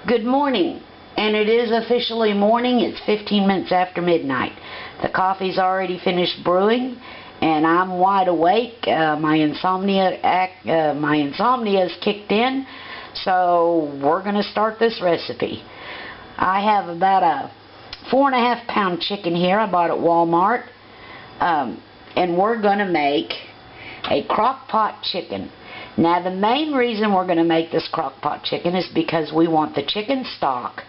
Good morning, and it is officially morning. It's 15 minutes after midnight. The coffee's already finished brewing, and I'm wide awake. My insomnia's kicked in, so we're going to start this recipe. I have about a 4.5 pound chicken here I bought at Walmart, and we're going to make a crock pot chicken. Now, the main reason we're going to make this crock pot chicken is because we want the chicken stock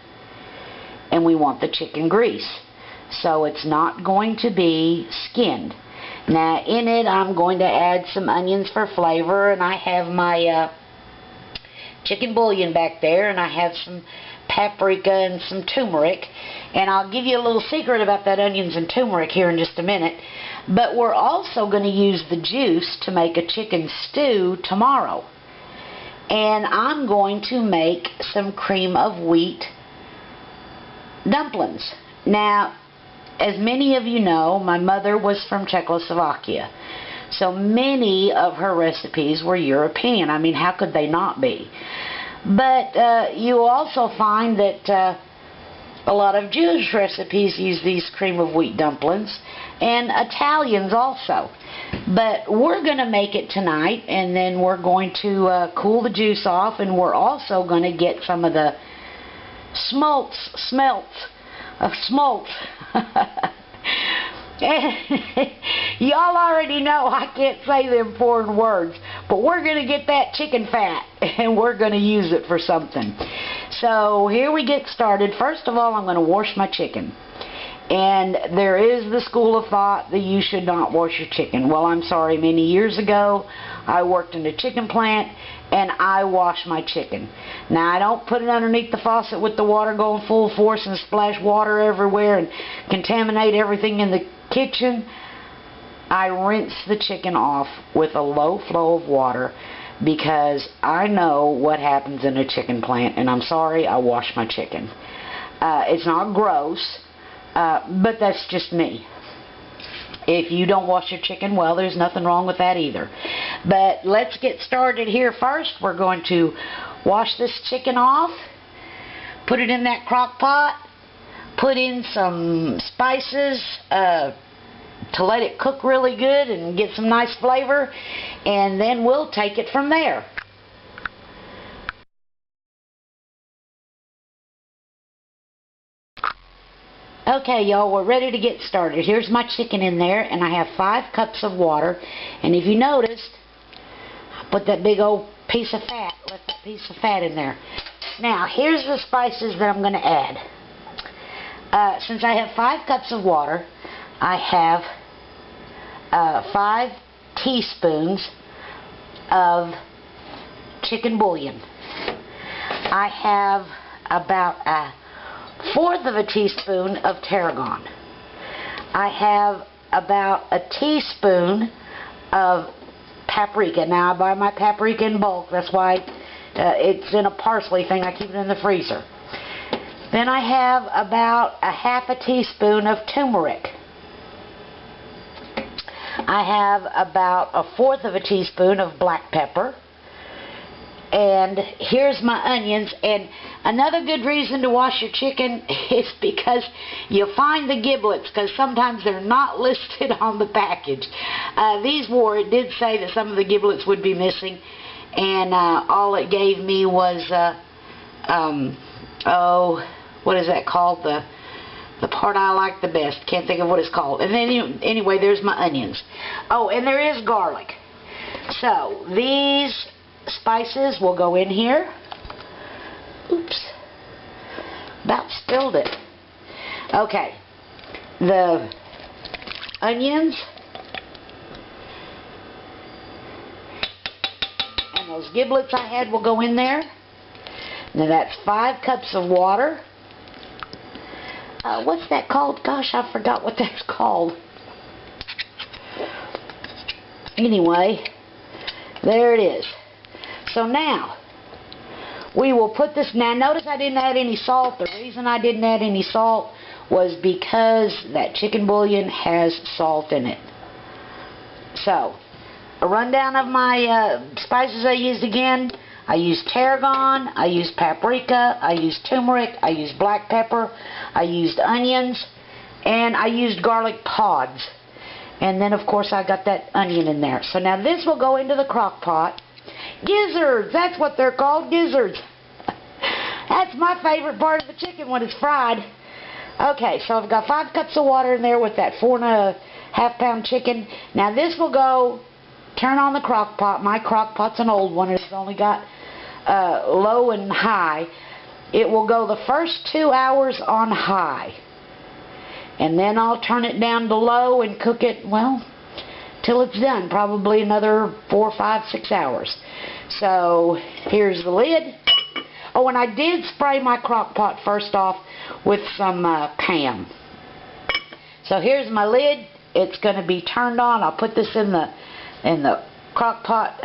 and we want the chicken grease. So it's not going to be skinned. Now, in it, I'm going to add some onions for flavor, and I have my chicken bouillon back there, and I have some paprika and some turmeric. And I'll give you a little secret about that onions and turmeric here in just a minute. But we're also going to use the juice to make a chicken stew tomorrow. And I'm going to make some cream of wheat dumplings. Now, as many of you know, my mother was from Czechoslovakia. So many of her recipes were European. I mean, how could they not be? But you also find that a lot of Jewish recipes use these cream of wheat dumplings, and Italians also. But we're going to make it tonight, and then we're going to cool the juice off, and we're also going to get some of the schmaltz. Y'all already know I can't say them foreign words, but we're going to get that chicken fat, and we're going to use it for something. So here we get started. First of all, I'm going to wash my chicken. And there is the school of thought that you should not wash your chicken. Well, I'm sorry, many years ago, I worked in a chicken plant, and I wash my chicken. Now, I don't put it underneath the faucet with the water going full force and splash water everywhere and contaminate everything in the kitchen. I rinse the chicken off with a low flow of water because I know what happens in a chicken plant, and I'm sorry, I wash my chicken. It's not gross, but that's just me. If you don't wash your chicken, well, there's nothing wrong with that either. But let's get started here first. We're going to wash this chicken off, put it in that crock pot, put in some spices to let it cook really good and get some nice flavor, and then we'll take it from there. Okay, y'all, we're ready to get started. Here's my chicken in there, and I have 5 cups of water. And if you noticed, I put that big old piece of fat, left that piece of fat in there. Now, here's the spices that I'm going to add. Since I have 5 cups of water, I have 5 teaspoons of chicken bouillon. I have about a 1/4 of a teaspoon of tarragon. I have about a teaspoon of paprika. Now, I buy my paprika in bulk. That's why it's in a parsley thing. I keep it in the freezer. Then I have about a 1/2 teaspoon of turmeric. I have about a 1/4 of a teaspoon of black pepper. And here's my onions. And another good reason to wash your chicken is because you find the giblets, because sometimes they're not listed on the package. It did say that some of the giblets would be missing, and all it gave me was what is that called, the part I like the best, can't think of what it's called. And then anyway, there's my onions. Oh, and there is garlic. So these spices will go in here. Oops, about spilled it. Okay, the onions and those giblets I had will go in there. Now that's 5 cups of water. What's that called? Gosh, I forgot what that's called. Anyway, there it is. So now, we will put this. Now, notice I didn't add any salt. The reason I didn't add any salt was because that chicken bouillon has salt in it. So, a rundown of my spices I used again. I used tarragon, I used paprika, I used turmeric, I used black pepper, I used onions, and I used garlic pods. And then, of course, I got that onion in there. So now this will go into the crock pot. Gizzards, that's what they're called, gizzards. That's my favorite part of the chicken when it's fried. Okay, so I've got 5 cups of water in there with that 4.5 pound chicken. Now this will go, turn on the crock pot. My crock pot's an old one. It's only got low and high. It will go the first 2 hours on high. And then I'll turn it down to low and cook it, well, till it's done. Probably another 4, 5, 6 hours. So here's the lid. Oh, and I did spray my crock pot first off with some Pam. So here's my lid. It's going to be turned on. I'll put this in the crock pot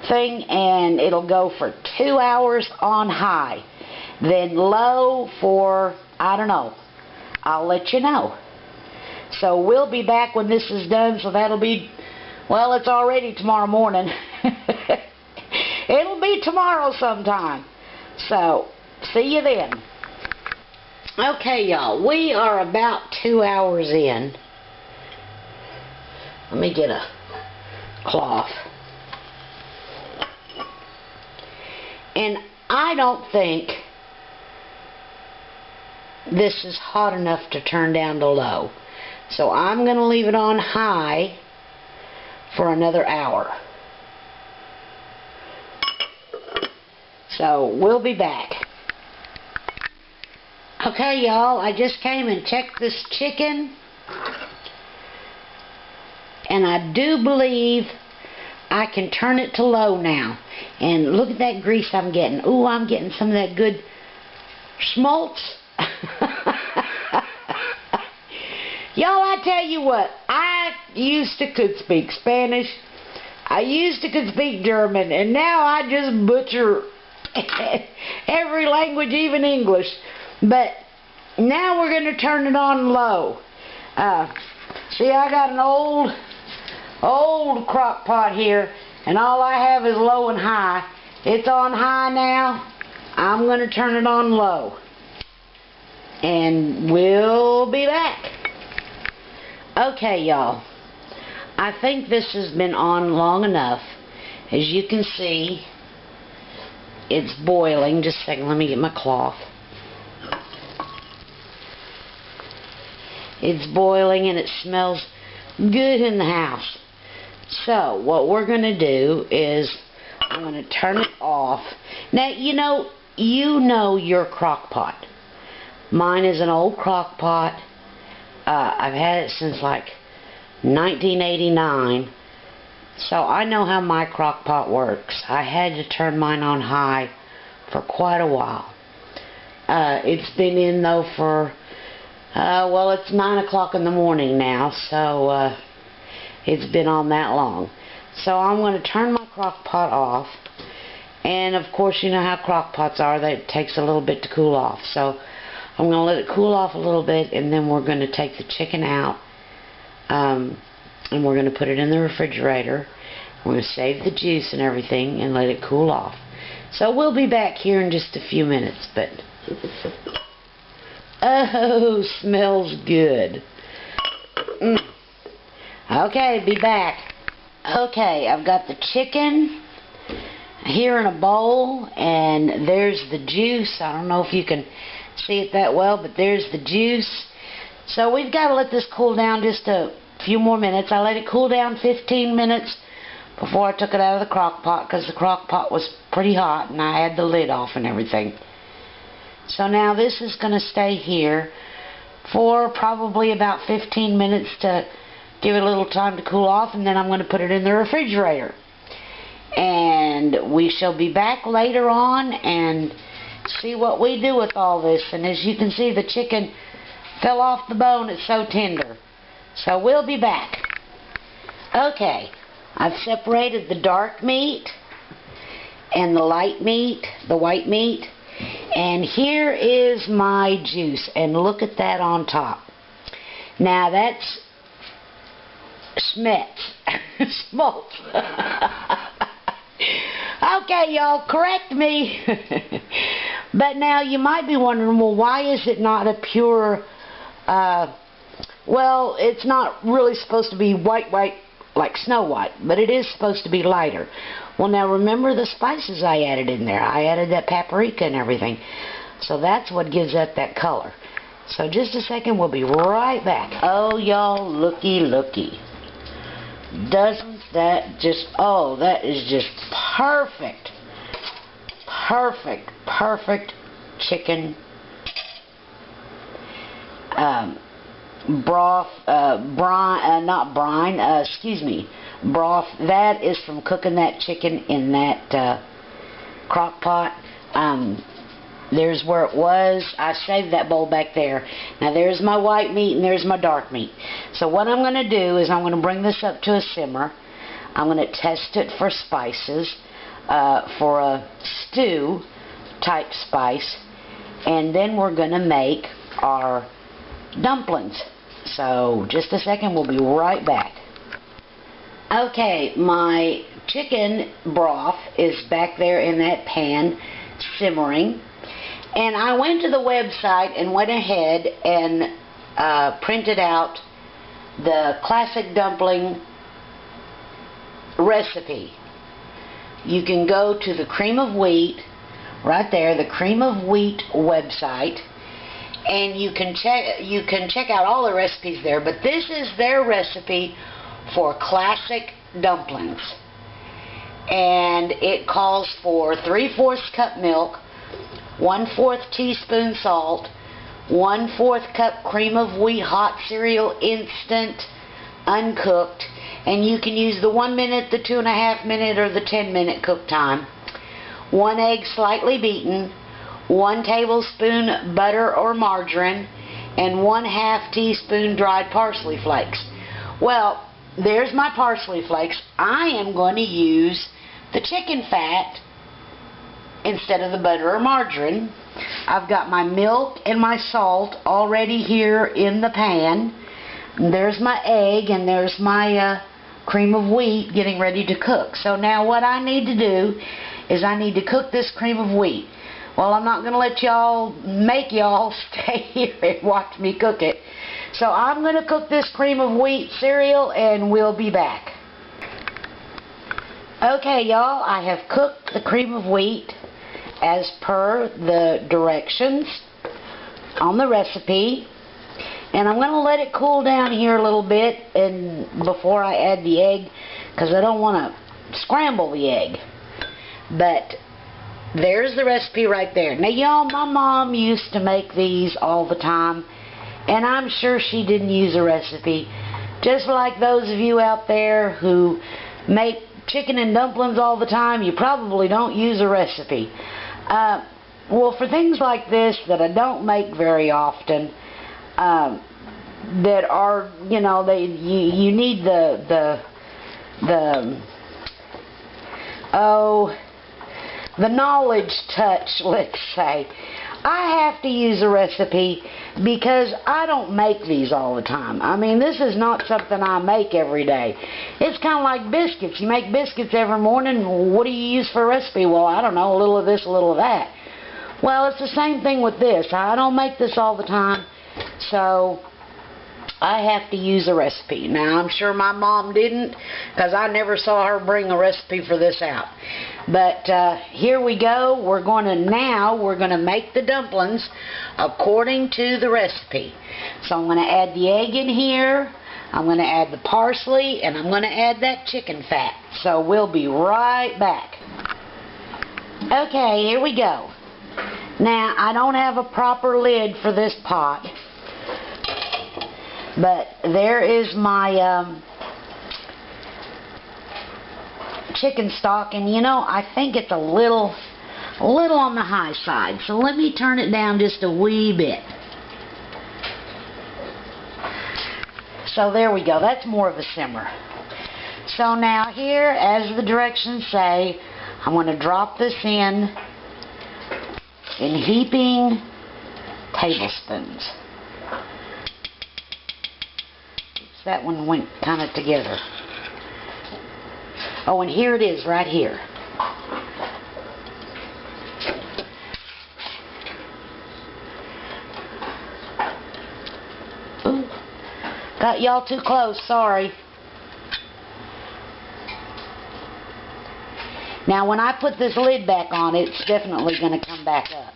thing, and it'll go for 2 hours on high. Then low for, I don't know. I'll let you know. So we'll be back when this is done. So that'll be, well, it's already tomorrow morning. It'll be tomorrow sometime. So, see you then. Okay, y'all. We are about 2 hours in. Let me get a cloth. And I don't think this is hot enough to turn down to low. So I'm going to leave it on high for another hour. So we'll be back. Okay, y'all, I just came and checked this chicken, and I do believe I can turn it to low now. And look at that grease I'm getting. Ooh, I'm getting some of that good schmaltz. Y'all, I tell you what, I used to could speak Spanish. I used to could speak German, and now I just butcher every language, even English. But now we're going to turn it on low. See, I got an old crock pot here, and all I have is low and high. It's on high now. I'm going to turn it on low. And we'll be back. Okay, y'all. I think this has been on long enough. As you can see, it's boiling. Just a second, let me get my cloth. It's boiling and it smells good in the house. So, what we're going to do is I'm going to turn it off. Now, you know your crock pot. Mine is an old crock pot. I've had it since like 1989. So I know how my crock pot works. I had to turn mine on high for quite a while. It's been in though for, well, it's 9 o'clock in the morning now. So it's been on that long. So I'm going to turn my crock pot off. And of course you know how crock pots are. It takes a little bit to cool off. So I'm going to let it cool off a little bit, and then we're going to take the chicken out, and we're going to put it in the refrigerator. We're going to save the juice and everything and let it cool off. So we'll be back here in just a few minutes, but oh, smells good. Okay, be back. Okay, I've got the chicken here in a bowl, and there's the juice. I don't know if you can see it that well, but there's the juice. So we've got to let this cool down just a few more minutes. I let it cool down 15 minutes before I took it out of the crock pot, because the crock pot was pretty hot and I had the lid off and everything. So now this is going to stay here for probably about 15 minutes to give it a little time to cool off, and then I'm going to put it in the refrigerator. And we shall be back later on and see what we do with all this. And as you can see, the chicken fell off the bone. It's so tender. So we'll be back. Okay, I've separated the dark meat and the light meat, the white meat. And here is my juice. And look at that on top. Now that's schmaltz. Schmaltz. Okay, y'all, correct me. But now you might be wondering, well, why is it not a pure, well, it's not really supposed to be white like Snow White, but it is supposed to be lighter. Well, now remember the spices I added in there. I added that paprika and everything. So that's what gives that color. So just a second, we'll be right back. Oh, y'all, looky. Doesn't that just, oh, that is just perfect. Perfect chicken broth, broth. That is from cooking that chicken in that crock pot. There's where it was. I saved that bowl back there. Now there's my white meat and there's my dark meat. So what I'm going to do is I'm going to bring this up to a simmer. I'm going to test it for spices, for a stew type spice, and then we're going to make our dumplings. So just a second, we'll be right back. Okay, my chicken broth is back there in that pan simmering, and I went to the website and went ahead and printed out the classic dumpling recipe. You can go to the Cream of Wheat, right there, the Cream of Wheat website, and you can check out all the recipes there, but this is their recipe for classic dumplings. And it calls for 3/4 cup milk, 1/4 teaspoon salt, 1/4 cup cream of wheat hot cereal, instant, uncooked, and you can use the 1 minute, the 2.5 minute, or the 10-minute cook time. 1 egg slightly beaten, 1 tablespoon butter or margarine, and 1/2 teaspoon dried parsley flakes. Well, there's my parsley flakes. I am going to use the chicken fat instead of the butter or margarine. I've got my milk and my salt already here in the pan. There's my egg and there's my cream of wheat getting ready to cook. So now what I need to do is I need to cook this cream of wheat. Well, I'm not going to let y'all make y'all stay here and watch me cook it. So I'm going to cook this cream of wheat cereal and we'll be back. Okay, y'all, I have cooked the cream of wheat as per the directions on the recipe. And I'm going to let it cool down here a little bit and before I add the egg, because I don't want to scramble the egg. But there's the recipe right there. Now, y'all, my mom used to make these all the time, and I'm sure she didn't use a recipe. Just like those of you out there who make chicken and dumplings all the time, you probably don't use a recipe. Well, for things like this that I don't make very often, that are, you know, you need the knowledge touch, let's say. I have to use a recipe because I don't make these all the time. I mean, this is not something I make every day. It's kind of like biscuits. You make biscuits every morning. What do you use for a recipe? Well, I don't know, a little of this, a little of that. Well, it's the same thing with this. I don't make this all the time, so I have to use a recipe. Now, I'm sure my mom didn't, because I never saw her bring a recipe for this out. But here we go. We're going to make the dumplings according to the recipe. So I'm going to add the egg in here. I'm going to add the parsley, and I'm going to add that chicken fat. So we'll be right back. Okay, here we go. Now, I don't have a proper lid for this pot, but there is my chicken stock, and you know, I think it's a little on the high side, so let me turn it down just a wee bit. So there we go. That's more of a simmer. So now here, as the directions say, I'm going to drop this in heaping tablespoons. Oops, that one went kind of together. Oh, and here it is right here. Got y'all too close, sorry. Now when I put this lid back on, it's definitely going to come back up.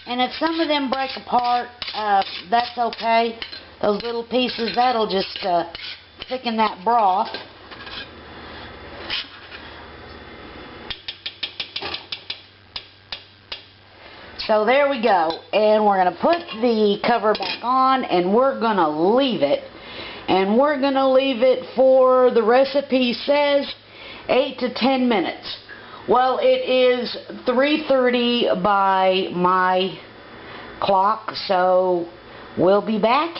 And if some of them break apart, that's okay. Those little pieces, that'll just thicken that broth. So there we go. And we're going to put the cover back on, and we're going to leave it. And we're going to leave it for, the recipe says, 8 to 10 minutes. Well, it is 3:30 by my clock, so we'll be back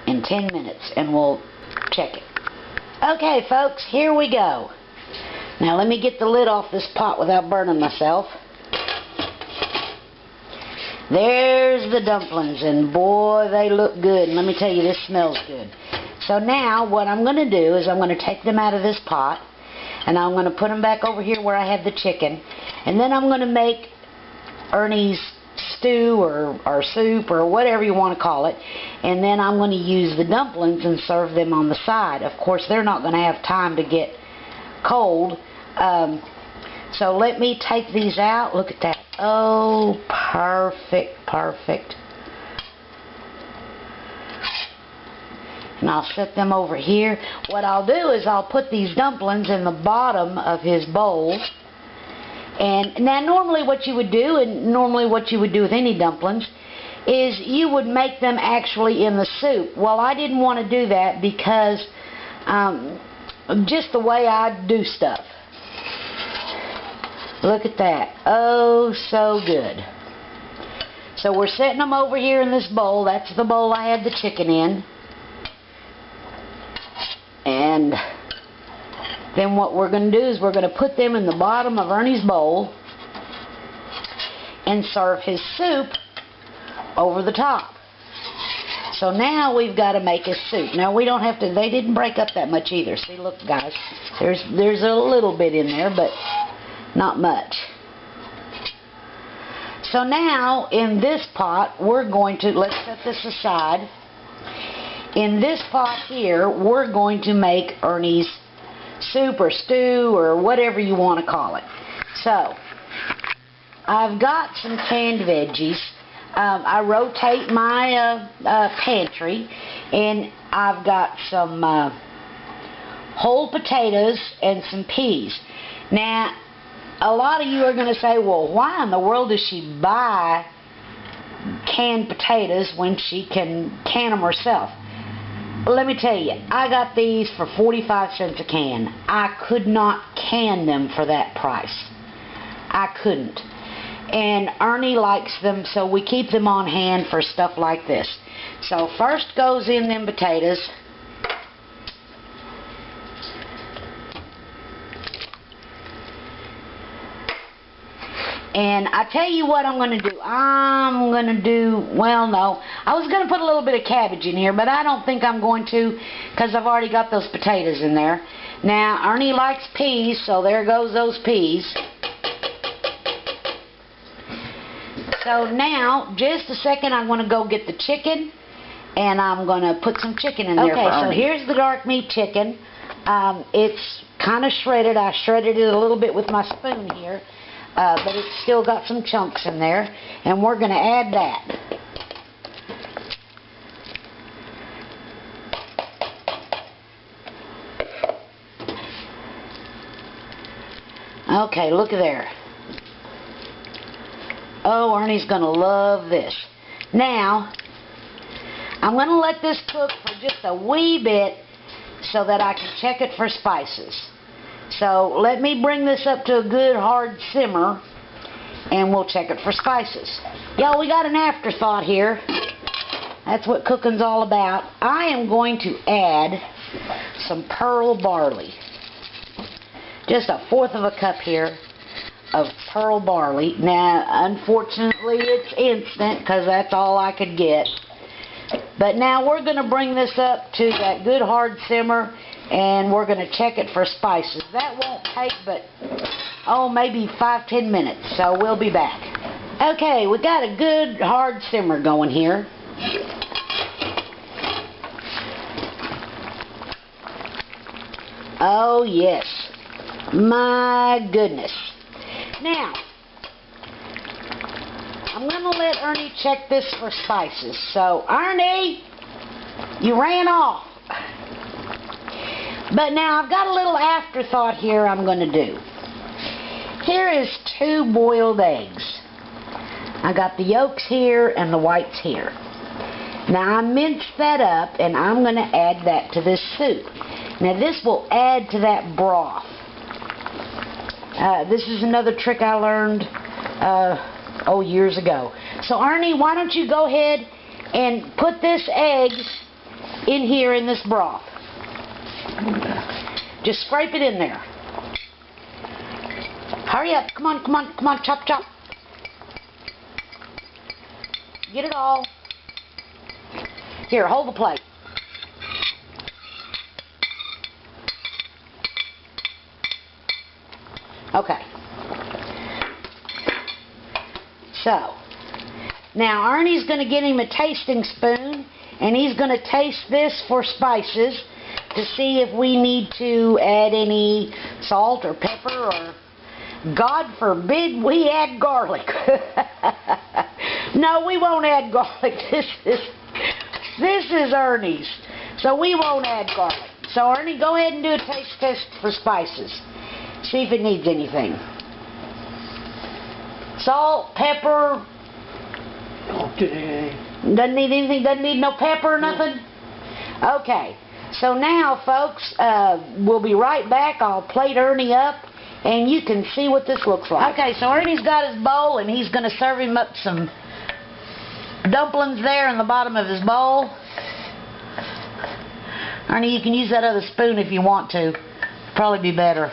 in 10 minutes and we'll check it. Okay, folks, here we go. Now let me get the lid off this pot without burning myself. There's the dumplings, and boy, they look good. And let me tell you, this smells good. So now what I'm going to do is I'm going to take them out of this pot, and I'm going to put them back over here where I have the chicken. And then I'm going to make Ernie's stew or soup or whatever you want to call it. And then I'm going to use the dumplings and serve them on the side. Of course, they're not going to have time to get cold. So let me take these out. Look at that. Oh, perfect, perfect. And I'll set them over here. What I'll do is I'll put these dumplings in the bottom of his bowl. And now normally what you would do, and normally what you would do with any dumplings, is you would make them actually in the soup. Well, I didn't want to do that because just the way I do stuff. Look at that. Oh, so good. So we're setting them over here in this bowl. That's the bowl I had the chicken in. And then what we're going to do is we're going to put them in the bottom of Ernie's bowl and serve his soup over the top. So now we've got to make a soup. Now we don't have to, they didn't break up that much either. See, look guys, there's a little bit in there, but not much. So now in this pot we're going to, let's set this aside. In this pot here, we're going to make Ernie's soup or stew or whatever you want to call it. So, I've got some canned veggies. I rotate my pantry, and I've got some whole potatoes and some peas. Now, a lot of you are going to say, well, why in the world does she buy canned potatoes when she can can them herself? Let me tell you, I got these for 45 cents a can. I could not can them for that price. I couldn't. And Ernie likes them, so we keep them on hand for stuff like this. So first goes in them potatoes. And I tell you what I'm going to do. I'm going to do, well, no. I was going to put a little bit of cabbage in here, but I don't think I'm going to because I've already got those potatoes in there. Now, Ernie likes peas, so there goes those peas. So now, just a second, I'm going to go get the chicken, and I'm going to put some chicken in there for Ernie. So here's the dark meat chicken. It's kind of shredded. I shredded it a little bit with my spoon here. But it's still got some chunks in there, and we're going to add that. Okay, look at there. Oh, Ernie's going to love this. Now, I'm going to let this cook for just a wee bit so that I can check it for spices. So let me bring this up to a good hard simmer, and we'll check it for spices. Y'all, we got an afterthought here. That's what cooking's all about. I am going to add some pearl barley. Just 1/4 of a cup here of pearl barley. Now, unfortunately, it's instant because that's all I could get. But now we're going to bring this up to that good hard simmer, and we're going to check it for spices. That won't take but, maybe 5-10 minutes, so we'll be back. Okay, we got a good hard simmer going here. Oh yes, my goodness. Now, I'm going to let Ernie check this for spices. So, Ernie, you ran off. But now I've got a little afterthought here I'm going to do. Here is 2 boiled eggs. I got the yolks here and the whites here. Now I minced that up and I'm going to add that to this soup. Now this will add to that broth. This is another trick I learned years ago. So Ernie, why don't you go ahead and put this eggs in here in this broth. Just scrape it in there. Hurry up. Come on, come on, come on. Chop, chop. Get it all. Here, hold the plate. Okay. So, now Ernie's going to get him a tasting spoon, and he's going to taste this for spices to see if we need to add any salt or pepper, or God forbid we add garlic. No, we won't add garlic. This is Ernie's, so we won't add garlic. So Ernie, go ahead and do a taste test for spices. See if it needs anything. Salt, pepper. Doesn't need anything. Doesn't need no pepper or nothing. Okay. So now, folks, we'll be right back. I'll plate Ernie up, and you can see what this looks like. Okay, so Ernie's got his bowl, and he's going to serve him up some dumplings there in the bottom of his bowl. Ernie, you can use that other spoon if you want to. Probably be better.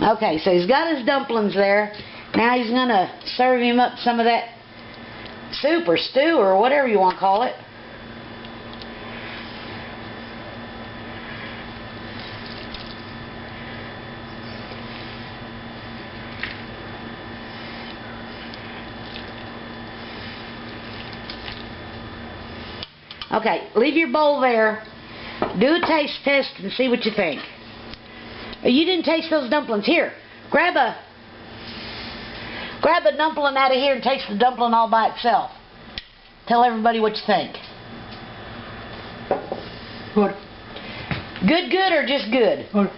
Okay, so he's got his dumplings there. Now he's going to serve him up some of that soup or stew or whatever you want to call it. Okay, leave your bowl there. Do a taste test and see what you think. You didn't taste those dumplings. Here, grab a dumpling out of here and taste the dumpling all by itself. Tell everybody what you think. What? Good, good, or just good? What?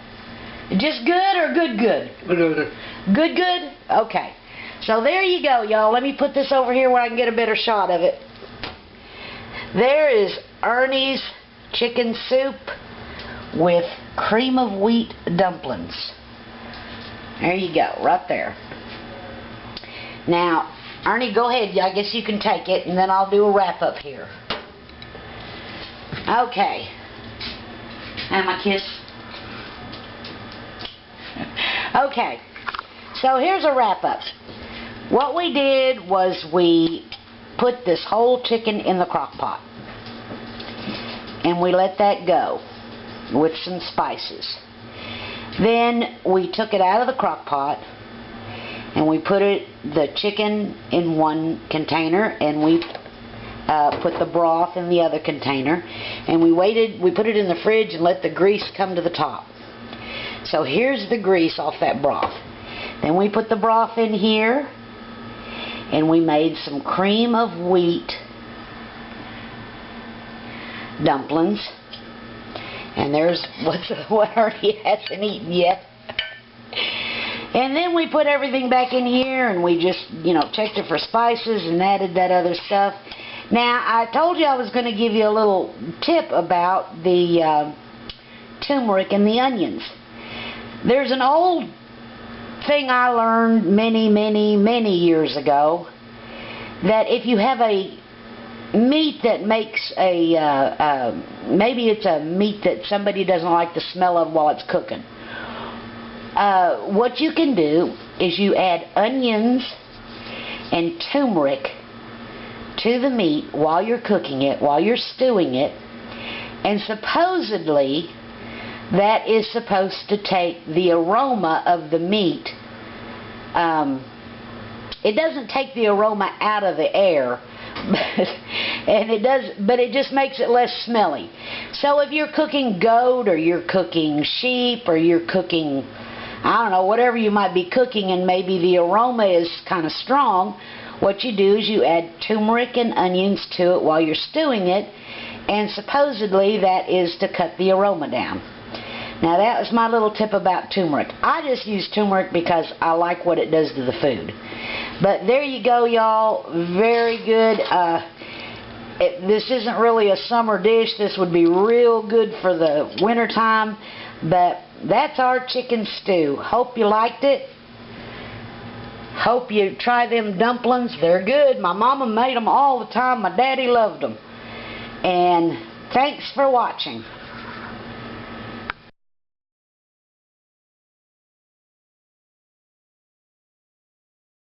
Just good or good, good? Good. Good, good? Okay. So there you go, y'all. Let me put this over here where I can get a better shot of it. There is Ernie's chicken soup with cream of wheat dumplings. There you go, right there. Now, Ernie, go ahead. I guess you can take it, and then I'll do a wrap up here. Okay. And my kiss. Okay. So here's a wrap up. What we did was we put this whole chicken in the crock pot, and we let that go with some spices. Then we took it out of the crock pot, and we put the chicken in one container, and we put the broth in the other container, and we put it in the fridge and let the grease come to the top. So here's the grease off that broth. Then we put the broth in here, and we made some cream of wheat dumplings. And there's what Ernie hasn't eaten yet. And then we put everything back in here, and we just, checked it for spices and added that other stuff. Now, I told you I was going to give you a little tip about the turmeric and the onions. There's an old thing I learned many, many, many years ago, that if you have a meat that makes maybe it's a meat that somebody doesn't like the smell of while it's cooking. What you can do is you add onions and turmeric to the meat while you're cooking it, while you're stewing it, and supposedly that is supposed to take the aroma of the meat. It doesn't take the aroma out of the air, but it just makes it less smelly. So if you're cooking goat, or you're cooking sheep, or you're cooking, I don't know, whatever you might be cooking, and maybe the aroma is kind of strong, what you do is you add turmeric and onions to it while you're stewing it, and supposedly that is to cut the aroma down. Now that was my little tip about turmeric. I just use turmeric because I like what it does to the food. But there you go, y'all. Very good. This isn't really a summer dish. This would be real good for the winter time. But that's our chicken stew. Hope you liked it. Hope you try them dumplings. They're good. My mama made them all the time. My daddy loved them. And thanks for watching.